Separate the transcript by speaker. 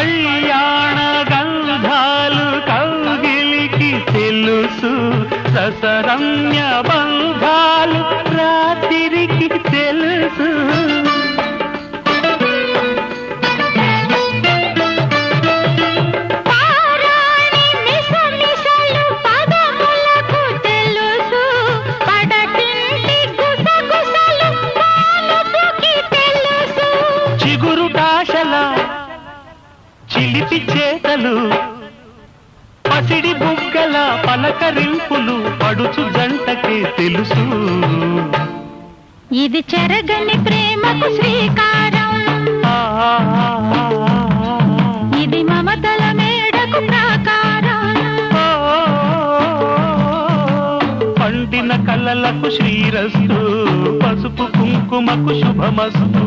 Speaker 1: కళ్యాణ గంధాలు కౌగిలికి తెలుసు, రసరమ్య బంధాలు రాత్రికి తెలుసు. చిగురుటాశల చిలిపి చేతలు, పసిడి బుగ్గల పలకరింపులు పడుచు జంటకే తెలుసు.
Speaker 2: ఇది చెరగని ప్రేమకు శ్రీకారం, ఇది మమతల మేడకు ప్రాకారం.
Speaker 1: పండిన కలలకు శ్రీరస్తు, పసుపు కుంకుమకు శుభమస్తు.